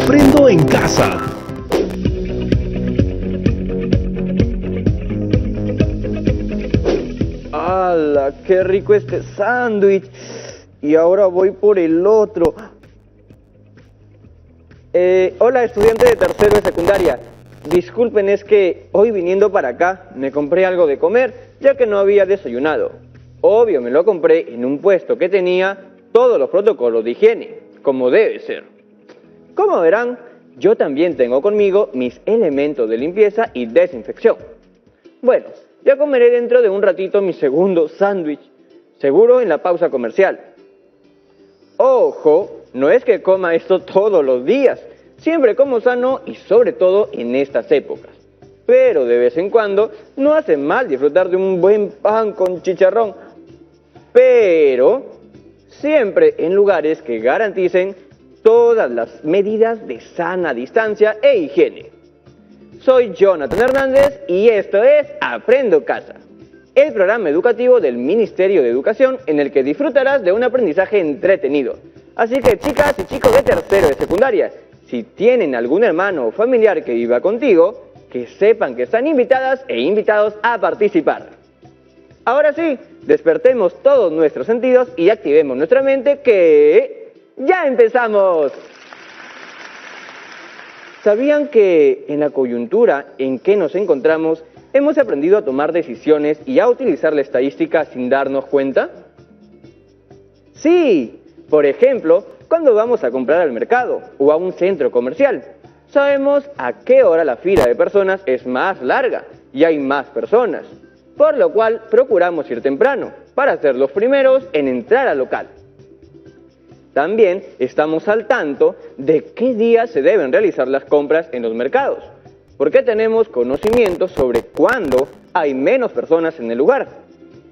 Aprendo en casa. ¡Hala! ¡Qué rico este sándwich! Y ahora voy por el otro. Hola, estudiante de tercero de secundaria. Disculpen, es que hoy viniendo para acá me compré algo de comer, ya que no había desayunado. Obvio, me lo compré en un puesto que tenía todos los protocolos de higiene, como debe ser. Como verán, yo también tengo conmigo mis elementos de limpieza y desinfección. Bueno, ya comeré dentro de un ratito mi segundo sándwich, seguro en la pausa comercial. Ojo, no es que coma esto todos los días, siempre como sano y sobre todo en estas épocas. Pero de vez en cuando no hace mal disfrutar de un buen pan con chicharrón, pero siempre en lugares que garanticen todas las medidas de sana distancia e higiene. Soy Jonathan Hernández y esto es Aprendo Casa, el programa educativo del Ministerio de Educación en el que disfrutarás de un aprendizaje entretenido. Así que chicas y chicos de tercero de secundaria, si tienen algún hermano o familiar que viva contigo, que sepan que están invitadas e invitados a participar. Ahora sí, despertemos todos nuestros sentidos y activemos nuestra mente que ¡ya empezamos! ¿Sabían que en la coyuntura en que nos encontramos hemos aprendido a tomar decisiones y a utilizar la estadística sin darnos cuenta? Sí, por ejemplo, cuando vamos a comprar al mercado o a un centro comercial, sabemos a qué hora la fila de personas es más larga y hay más personas, por lo cual procuramos ir temprano para ser los primeros en entrar al local. También estamos al tanto de qué días se deben realizar las compras en los mercados, porque tenemos conocimiento sobre cuándo hay menos personas en el lugar.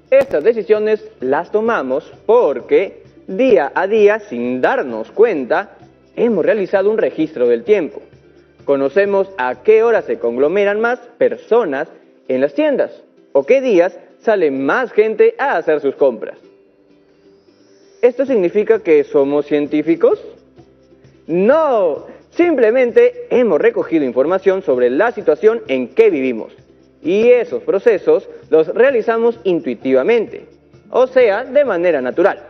Estas decisiones las tomamos porque día a día, sin darnos cuenta, hemos realizado un registro del tiempo. Conocemos a qué hora se conglomeran más personas en las tiendas o qué días sale más gente a hacer sus compras. ¿Esto significa que somos científicos? No, simplemente hemos recogido información sobre la situación en que vivimos y esos procesos los realizamos intuitivamente, o sea, de manera natural.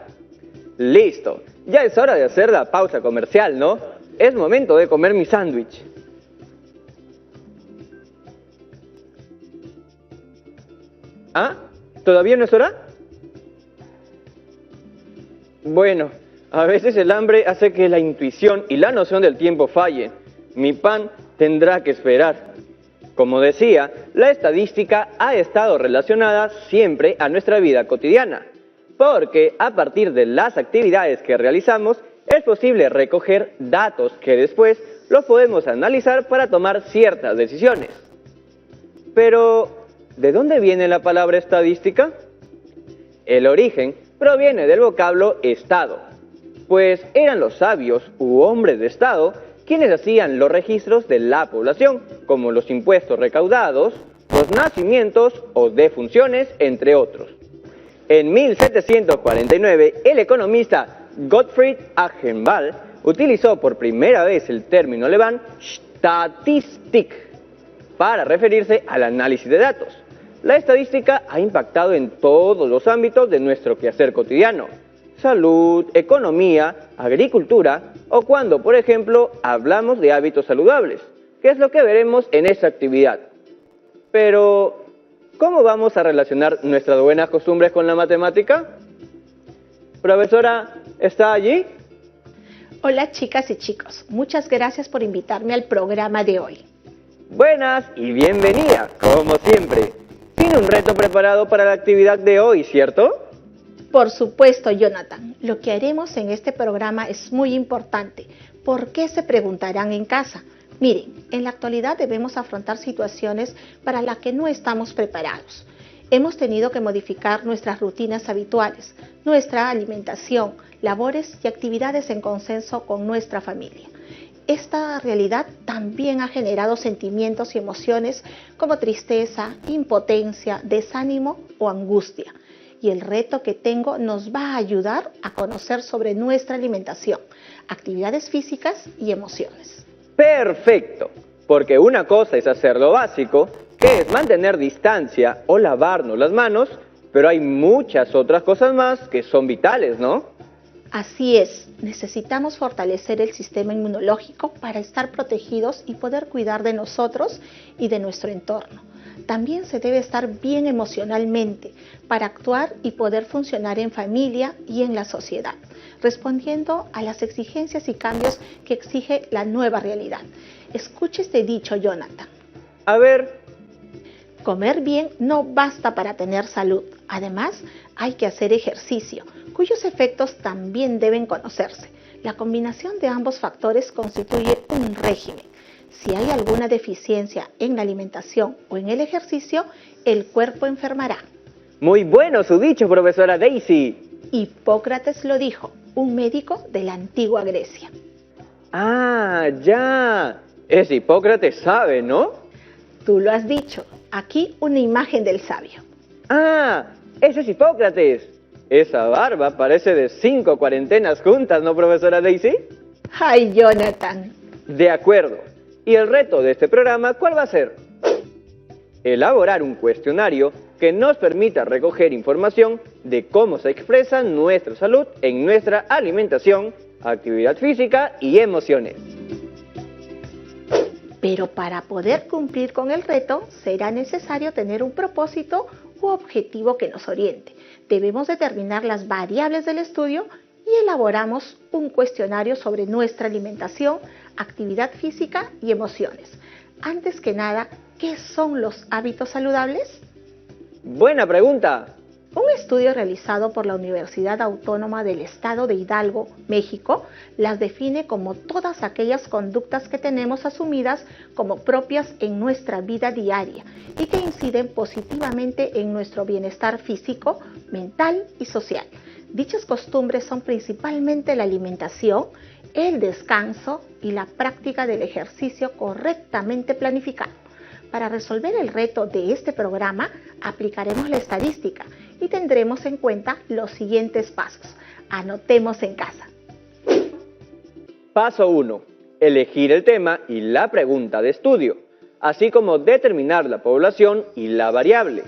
Listo, ya es hora de hacer la pausa comercial, ¿no? Es momento de comer mi sándwich. ¿Ah? ¿Todavía no es hora? Bueno, a veces el hambre hace que la intuición y la noción del tiempo fallen. Mi pan tendrá que esperar. Como decía, la estadística ha estado relacionada siempre a nuestra vida cotidiana, porque a partir de las actividades que realizamos es posible recoger datos que después los podemos analizar para tomar ciertas decisiones. Pero, ¿de dónde viene la palabra estadística? El origen proviene del vocablo estado, pues eran los sabios u hombres de estado quienes hacían los registros de la población, como los impuestos recaudados, los nacimientos o defunciones, entre otros. En 1749, el economista Gottfried Achenbach utilizó por primera vez el término alemán Statistik para referirse al análisis de datos. La estadística ha impactado en todos los ámbitos de nuestro quehacer cotidiano: salud, economía, agricultura o cuando, por ejemplo, hablamos de hábitos saludables, que es lo que veremos en esta actividad. Pero, ¿cómo vamos a relacionar nuestras buenas costumbres con la matemática? Profesora, ¿está allí? Hola chicas y chicos, muchas gracias por invitarme al programa de hoy. Buenas y bienvenida, como siempre. Tiene un reto preparado para la actividad de hoy, ¿cierto? Por supuesto, Jonathan. Lo que haremos en este programa es muy importante. ¿Por qué se preguntarán en casa? Miren, en la actualidad debemos afrontar situaciones para las que no estamos preparados. Hemos tenido que modificar nuestras rutinas habituales, nuestra alimentación, labores y actividades en consenso con nuestra familia. Esta realidad también ha generado sentimientos y emociones como tristeza, impotencia, desánimo o angustia. Y el reto que tengo nos va a ayudar a conocer sobre nuestra alimentación, actividades físicas y emociones. Perfecto, porque una cosa es hacer lo básico, que es mantener distancia o lavarnos las manos, pero hay muchas otras cosas más que son vitales, ¿no? Así es, necesitamos fortalecer el sistema inmunológico para estar protegidos y poder cuidar de nosotros y de nuestro entorno. También se debe estar bien emocionalmente para actuar y poder funcionar en familia y en la sociedad, respondiendo a las exigencias y cambios que exige la nueva realidad. Escuche este dicho, Jonathan. A ver, Comer bien no basta para tener salud. Además, hay que hacer ejercicio, cuyos efectos también deben conocerse. La combinación de ambos factores constituye un régimen. Si hay alguna deficiencia en la alimentación o en el ejercicio, el cuerpo enfermará. muy bueno su dicho, profesora Daisy. Hipócrates lo dijo, un médico de la antigua Grecia. Ah, ya. Ese Hipócrates sabe, ¿no? Tú lo has dicho. Aquí una imagen del sabio. Ah, ese es Hipócrates. Esa barba parece de 5 cuarentenas juntas, ¿no, profesora Daisy? ¡Ay, Jonathan! De acuerdo. ¿Y el reto de este programa cuál va a ser? Elaborar un cuestionario que nos permita recoger información de cómo se expresa nuestra salud en nuestra alimentación, actividad física y emociones. Pero para poder cumplir con el reto, será necesario tener un propósito u objetivo que nos oriente. Debemos determinar las variables del estudio y elaboramos un cuestionario sobre nuestra alimentación, actividad física y emociones. Antes que nada, ¿qué son los hábitos saludables? Buena pregunta. Un estudio realizado por la Universidad Autónoma del Estado de Hidalgo, México, las define como todas aquellas conductas que tenemos asumidas como propias en nuestra vida diaria y que inciden positivamente en nuestro bienestar físico, mental y social. Dichas costumbres son principalmente la alimentación, el descanso y la práctica del ejercicio correctamente planificado. Para resolver el reto de este programa, aplicaremos la estadística y tendremos en cuenta los siguientes pasos. Anotemos en casa. Paso 1. Elegir el tema y la pregunta de estudio, así como determinar la población y la variable.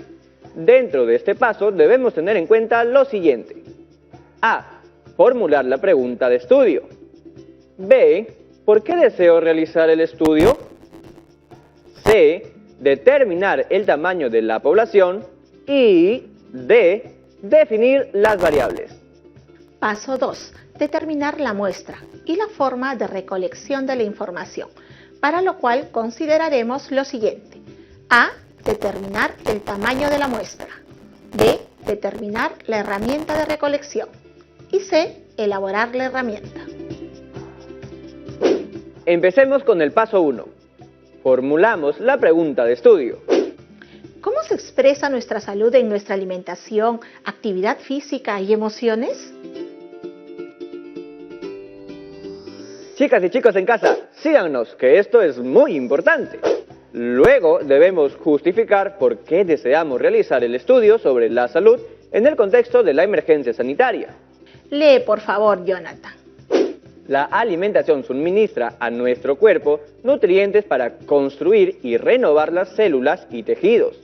Dentro de este paso debemos tener en cuenta lo siguiente. A. Formular la pregunta de estudio. B. ¿Por qué deseo realizar el estudio? C. Determinar el tamaño de la población. Y D. Definir las variables. Paso 2. Determinar la muestra y la forma de recolección de la información, para lo cual consideraremos lo siguiente. A. Determinar el tamaño de la muestra. B. Determinar la herramienta de recolección. Y C. Elaborar la herramienta. Empecemos con el paso 1. Formulamos la pregunta de estudio. ¿Cómo se expresa nuestra salud en nuestra alimentación, actividad física y emociones? Chicas y chicos en casa, síganos, que esto es muy importante. Luego debemos justificar por qué deseamos realizar el estudio sobre la salud en el contexto de la emergencia sanitaria. Lee, por favor, Jonathan. La alimentación suministra a nuestro cuerpo nutrientes para construir y renovar las células y tejidos,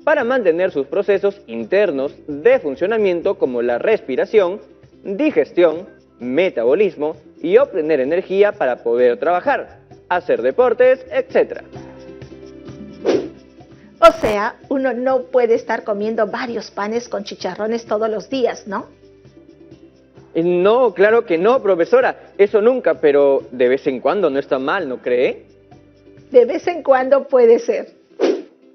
para mantener sus procesos internos de funcionamiento como la respiración, digestión, metabolismo y obtener energía para poder trabajar, hacer deportes, etc. O sea, uno no puede estar comiendo varios panes con chicharrones todos los días, ¿no? No, claro que no, profesora, eso nunca, pero de vez en cuando no está mal, ¿no cree? De vez en cuando puede ser.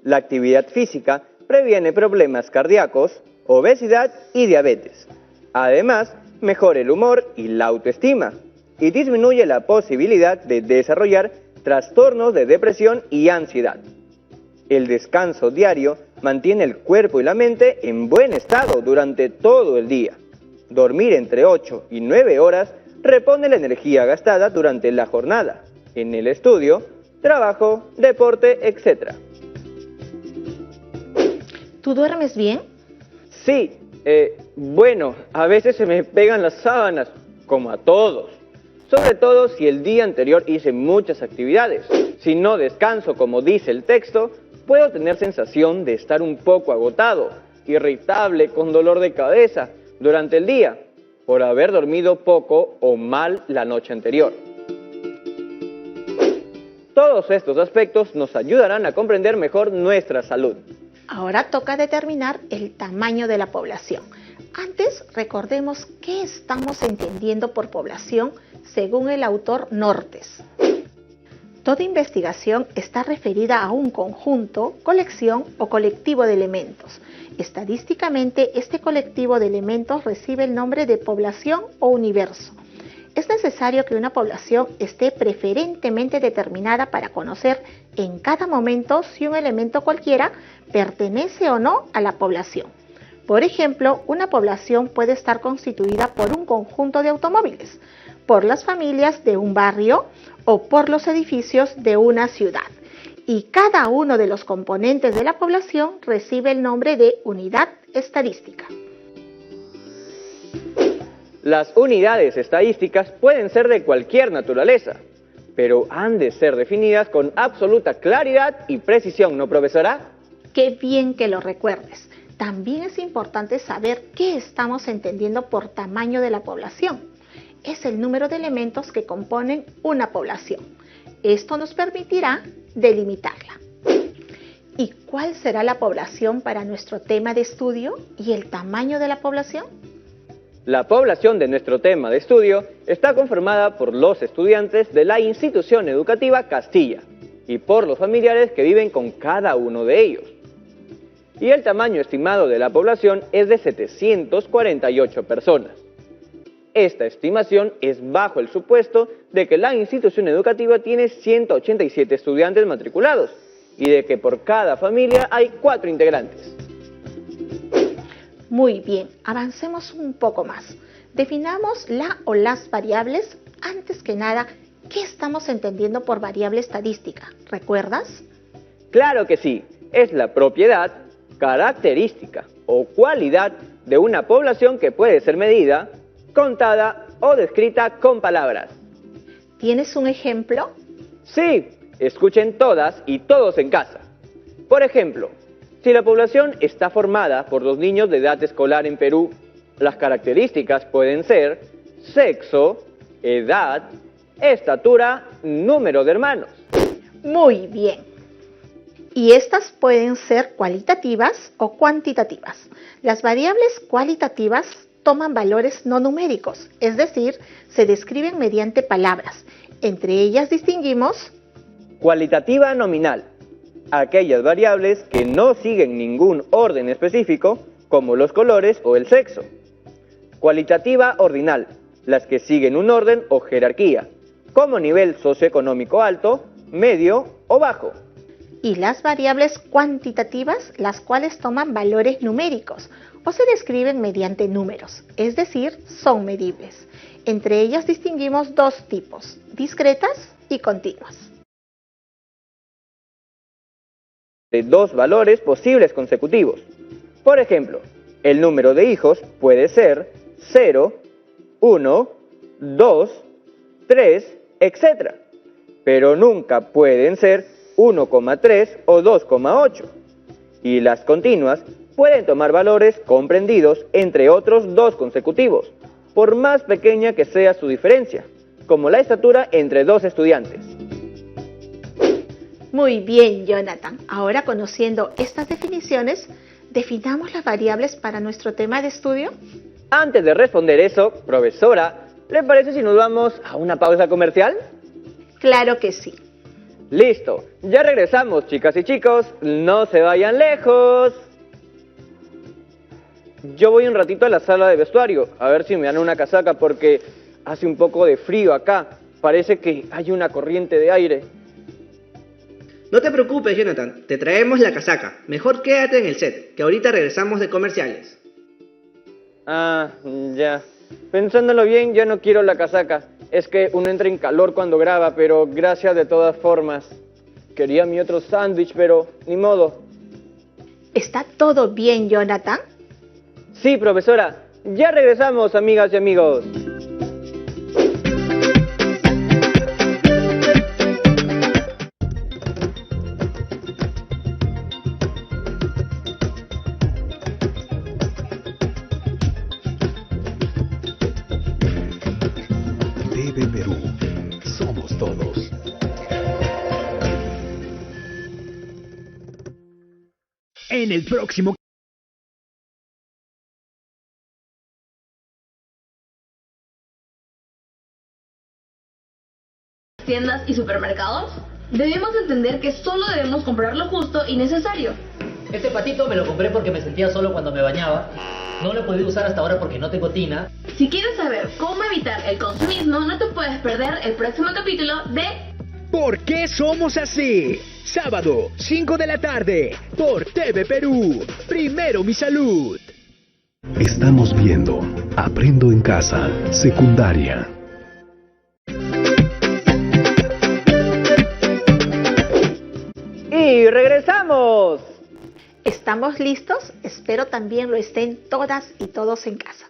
La actividad física previene problemas cardíacos, obesidad y diabetes. Además, mejora el humor y la autoestima y disminuye la posibilidad de desarrollar trastornos de depresión y ansiedad. El descanso diario mantiene el cuerpo y la mente en buen estado durante todo el día. Dormir entre 8 y 9 horas repone la energía gastada durante la jornada, en el estudio, trabajo, deporte, etc. ¿Tú duermes bien? Sí, bueno, a veces se me pegan las sábanas, como a todos. sobre todo si el día anterior hice muchas actividades. Si no descanso como dice el texto, puedo tener sensación de estar un poco agotado, irritable, con dolor de cabeza durante el día, por haber dormido poco o mal la noche anterior. Todos estos aspectos nos ayudarán a comprender mejor nuestra salud. Ahora toca determinar el tamaño de la población. Antes, recordemos qué estamos entendiendo por población según el autor Nortes. Toda investigación está referida a un conjunto, colección o colectivo de elementos. Estadísticamente, este colectivo de elementos recibe el nombre de población o universo. Es necesario que una población esté preferentemente determinada para conocer en cada momento si un elemento cualquiera pertenece o no a la población. Por ejemplo, una población puede estar constituida por un conjunto de automóviles, por las familias de un barrio o por los edificios de una ciudad. Y cada uno de los componentes de la población recibe el nombre de unidad estadística. Las unidades estadísticas pueden ser de cualquier naturaleza, pero han de ser definidas con absoluta claridad y precisión, ¿no, profesora? Qué bien que lo recuerdes. También es importante saber qué estamos entendiendo por tamaño de la población. Es el número de elementos que componen una población. Esto nos permitirá delimitarla. ¿Y cuál será la población para nuestro tema de estudio y el tamaño de la población? La población de nuestro tema de estudio está conformada por los estudiantes de la institución educativa Castilla y por los familiares que viven con cada uno de ellos. Y el tamaño estimado de la población es de 748 personas. Esta estimación es bajo el supuesto de que la institución educativa tiene 187 estudiantes matriculados y de que por cada familia hay 4 integrantes. Muy bien, avancemos un poco más. Definamos la o las variables. Antes que nada, ¿qué estamos entendiendo por variable estadística? ¿Recuerdas? Claro que sí, es la propiedad, característica o cualidad de una población que puede ser medida, contada o descrita con palabras. ¿Tienes un ejemplo? Sí, escuchen todas y todos en casa. Por ejemplo, si la población está formada por los niños de edad escolar en Perú, las características pueden ser sexo, edad, estatura, número de hermanos. Muy bien. Y estas pueden ser cualitativas o cuantitativas. Las variables cualitativas toman valores no numéricos, es decir, se describen mediante palabras. Entre ellas distinguimos cualitativa nominal, aquellas variables que no siguen ningún orden específico, como los colores o el sexo. Cualitativa ordinal, las que siguen un orden o jerarquía, como nivel socioeconómico alto, medio o bajo. Y las variables cuantitativas, las cuales toman valores numéricos o se describen mediante números, es decir, son medibles. Entre ellas distinguimos dos tipos, discretas y continuas. De dos valores posibles consecutivos. Por ejemplo, el número de hijos puede ser 0, 1, 2, 3, etc. Pero nunca pueden ser 1,3 o 2,8. Y las continuas pueden tomar valores comprendidos entre otros dos consecutivos, por más pequeña que sea su diferencia, como la estatura entre dos estudiantes. Muy bien, Jonathan. Ahora, conociendo estas definiciones, ¿definamos las variables para nuestro tema de estudio? Antes de responder eso, profesora, ¿le parece si nos vamos a una pausa comercial? Claro que sí. Listo, ya regresamos, chicas y chicos, no se vayan lejos. Yo voy un ratito a la sala de vestuario, a ver si me dan una casaca porque hace un poco de frío acá. Parece que hay una corriente de aire. No te preocupes, Jonathan, te traemos la casaca. Mejor quédate en el set, que ahorita regresamos de comerciales. Ah, ya. Pensándolo bien, yo no quiero la casaca. Es que uno entra en calor cuando graba, pero gracias de todas formas. Quería mi otro sándwich, pero ni modo. ¿Está todo bien, Jonathan? Sí, profesora. Ya regresamos, amigas y amigos. en el próximo. Tiendas y supermercados, debemos entender que solo debemos comprar lo justo y necesario. Este patito me lo compré porque me sentía solo cuando me bañaba. No lo he podido usar hasta ahora porque no tengo tina. Si quieres saber cómo evitar el consumismo, no te puedes perder el próximo capítulo de ¿Por qué somos así? Sábado, 5 de la tarde, por TV Perú. Primero mi salud. Estamos viendo Aprendo en Casa, secundaria. Y regresamos. ¿Estamos listos? Espero también lo estén todas y todos en casa.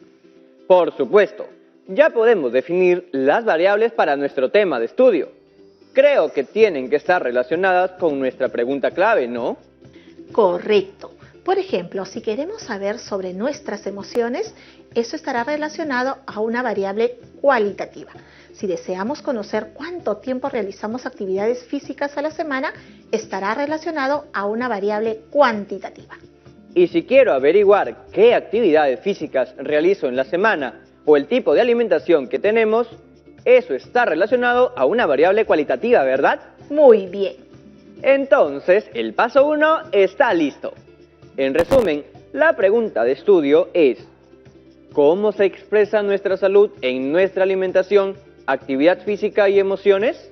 Por supuesto, ya podemos definir las variables para nuestro tema de estudio. Creo que tienen que estar relacionadas con nuestra pregunta clave, ¿no? Correcto. Por ejemplo, si queremos saber sobre nuestras emociones, eso estará relacionado a una variable cualitativa. Si deseamos conocer cuánto tiempo realizamos actividades físicas a la semana, estará relacionado a una variable cuantitativa. Y si quiero averiguar qué actividades físicas realizo en la semana o el tipo de alimentación que tenemos, eso está relacionado a una variable cualitativa, ¿verdad? Muy bien. Entonces, el paso 1 está listo. En resumen, la pregunta de estudio es: ¿cómo se expresa nuestra salud en nuestra alimentación, actividad física y emociones?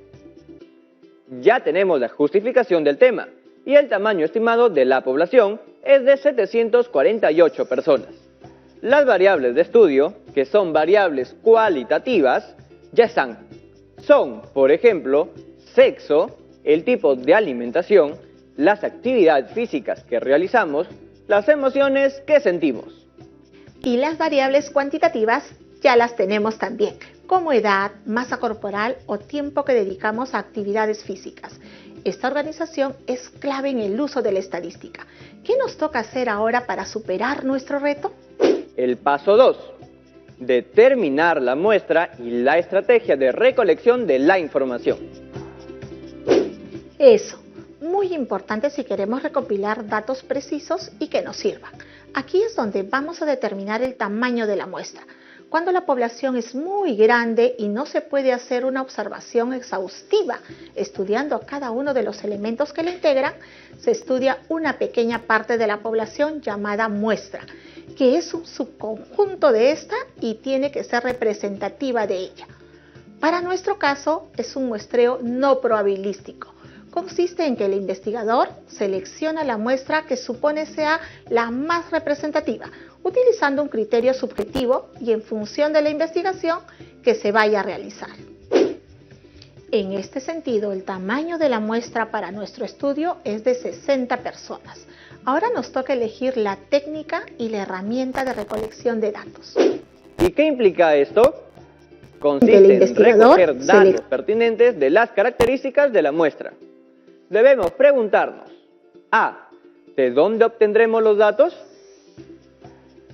Ya tenemos la justificación del tema y el tamaño estimado de la población es de 748 personas. Las variables de estudio, que son variables cualitativas, ya están. Son, por ejemplo, sexo, el tipo de alimentación, las actividades físicas que realizamos, las emociones que sentimos. Y las variables cuantitativas ya las tenemos también, como edad, masa corporal o tiempo que dedicamos a actividades físicas. Esta organización es clave en el uso de la estadística. ¿Qué nos toca hacer ahora para superar nuestro reto? El paso 2. Determinar la muestra y la estrategia de recolección de la información. Eso, muy importante si queremos recopilar datos precisos y que nos sirvan. Aquí es donde vamos a determinar el tamaño de la muestra. Cuando la población es muy grande y no se puede hacer una observación exhaustiva estudiando cada uno de los elementos que la integran, se estudia una pequeña parte de la población llamada muestra, que es un subconjunto de esta y tiene que ser representativa de ella. Para nuestro caso, es un muestreo no probabilístico. Consiste en que el investigador selecciona la muestra que supone sea la más representativa, utilizando un criterio subjetivo y en función de la investigación que se vaya a realizar. En este sentido, el tamaño de la muestra para nuestro estudio es de 60 personas. Ahora nos toca elegir la técnica y la herramienta de recolección de datos. ¿Y qué implica esto? Consiste en recoger datos pertinentes de las características de la muestra. Debemos preguntarnos: A. ¿De dónde obtendremos los datos?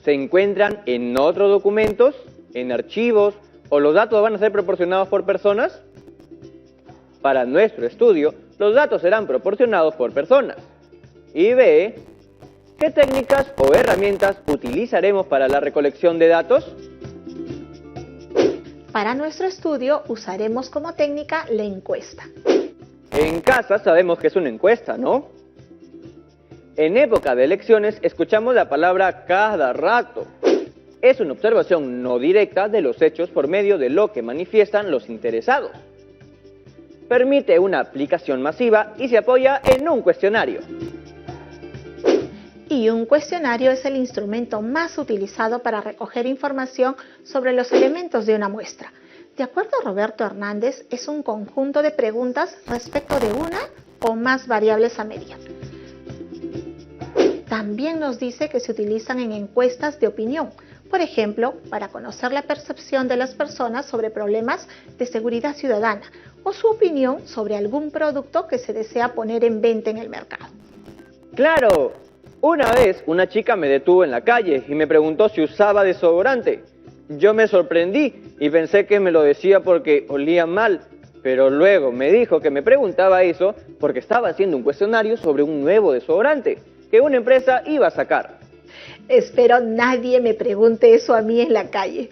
¿Se encuentran en otros documentos, en archivos, o los datos van a ser proporcionados por personas? Para nuestro estudio, los datos serán proporcionados por personas. Y B. ¿Qué técnicas o herramientas utilizaremos para la recolección de datos? Para nuestro estudio usaremos como técnica la encuesta. En casa sabemos que es una encuesta, ¿no? En época de elecciones escuchamos la palabra cada rato. Es una observación no directa de los hechos por medio de lo que manifiestan los interesados. Permite una aplicación masiva y se apoya en un cuestionario. Y un cuestionario es el instrumento más utilizado para recoger información sobre los elementos de una muestra. De acuerdo a Roberto Hernández, es un conjunto de preguntas respecto de una o más variables a medir. También nos dice que se utilizan en encuestas de opinión, por ejemplo, para conocer la percepción de las personas sobre problemas de seguridad ciudadana o su opinión sobre algún producto que se desea poner en venta en el mercado. ¡Claro! Una vez una chica me detuvo en la calle y me preguntó si usaba desodorante. Yo me sorprendí y pensé que me lo decía porque olía mal, pero luego me dijo que me preguntaba eso porque estaba haciendo un cuestionario sobre un nuevo desodorante. que una empresa iba a sacar. Espero nadie me pregunte eso a mí en la calle.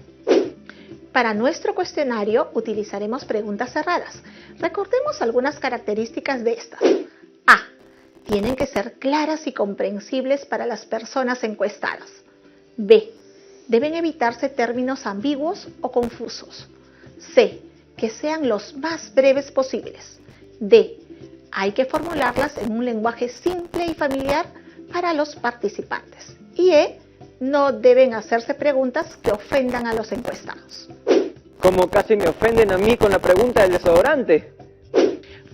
Para nuestro cuestionario utilizaremos preguntas cerradas. Recordemos algunas características de estas. A. Tienen que ser claras y comprensibles para las personas encuestadas. B. Deben evitarse términos ambiguos o confusos. C. Que sean los más breves posibles. D. Hay que formularlas en un lenguaje simple y familiar para los participantes. Y E. No deben hacerse preguntas que ofendan a los encuestados. Como casi me ofenden a mí con la pregunta del desodorante.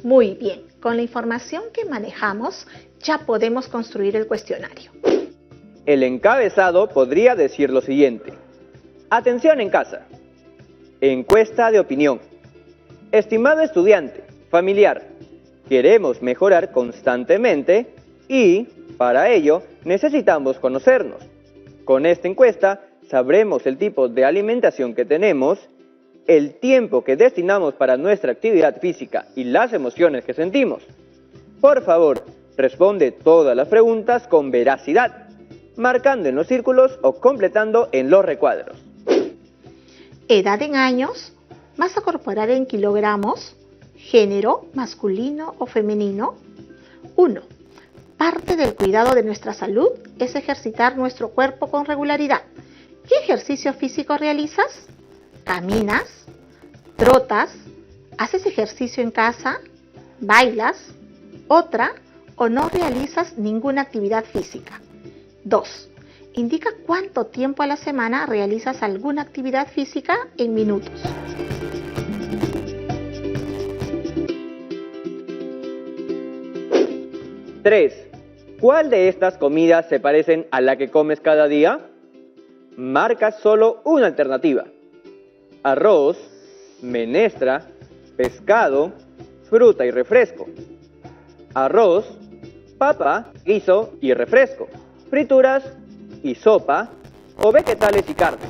Muy bien, con la información que manejamos ya podemos construir el cuestionario. El encabezado podría decir lo siguiente. Atención en casa. Encuesta de opinión. Estimado estudiante, familiar, queremos mejorar constantemente y, para ello, necesitamos conocernos. Con esta encuesta sabremos el tipo de alimentación que tenemos, el tiempo que destinamos para nuestra actividad física y las emociones que sentimos. Por favor, responde todas las preguntas con veracidad, marcando en los círculos o completando en los recuadros. Edad en años, masa corporal en kilogramos, género, masculino o femenino. 1. Parte del cuidado de nuestra salud es ejercitar nuestro cuerpo con regularidad. ¿Qué ejercicio físico realizas? ¿Caminas? ¿Trotas? ¿Haces ejercicio en casa? ¿Bailas? ¿Otra? ¿O no realizas ninguna actividad física? 2. Indica cuánto tiempo a la semana realizas alguna actividad física en minutos. Tres. ¿Cuál de estas comidas se parecen a la que comes cada día? Marca solo una alternativa. Arroz, menestra, pescado, fruta y refresco. Arroz, papa, guiso y refresco. Frituras y sopa o vegetales y carne.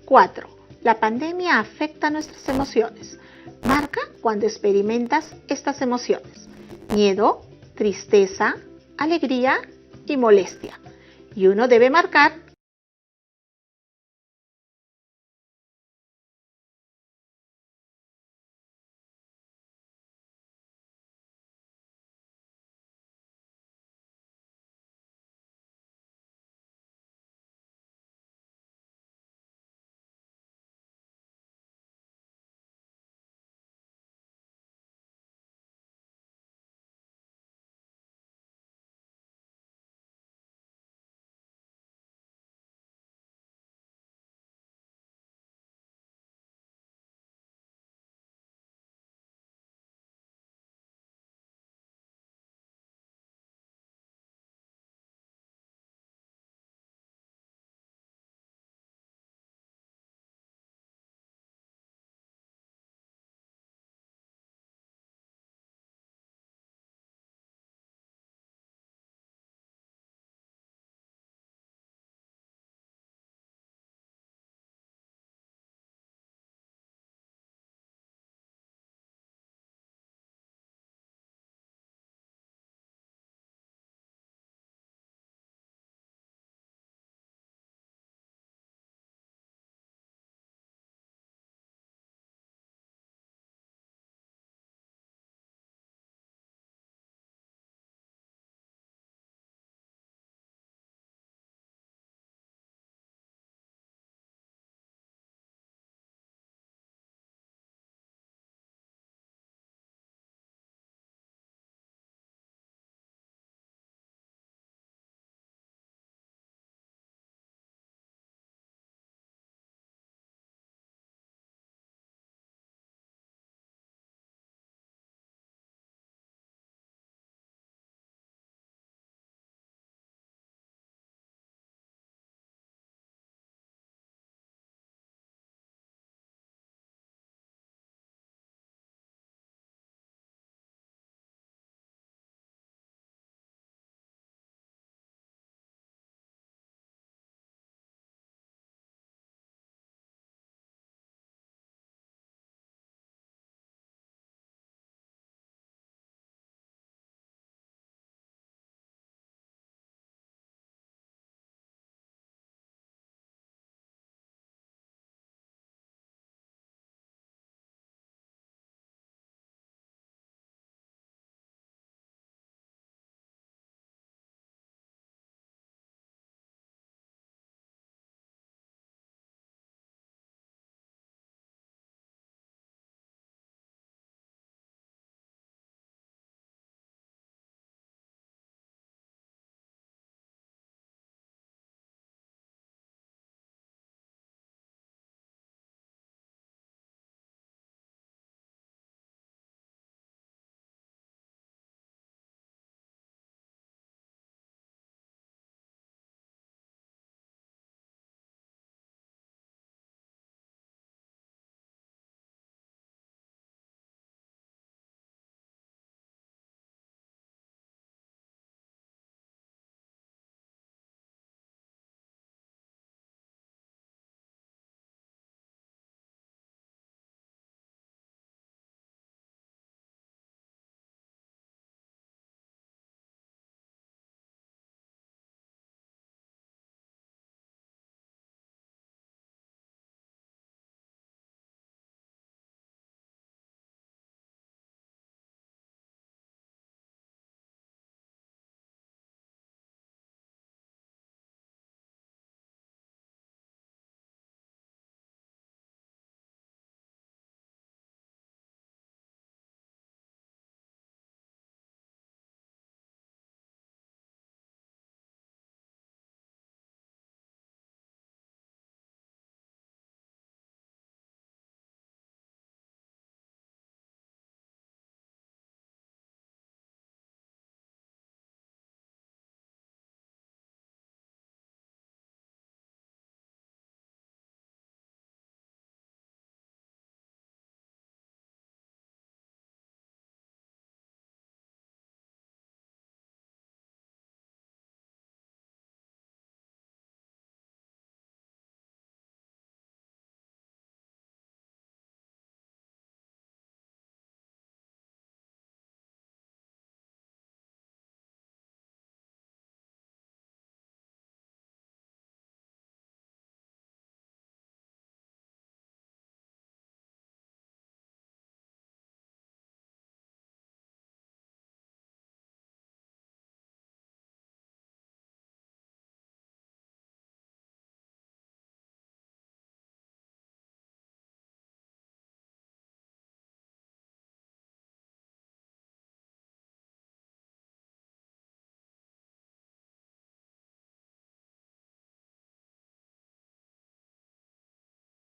Cuatro. La pandemia afecta nuestras emociones. Marca cuando experimentas estas emociones: miedo, tristeza, alegría y molestia. Y uno debe marcar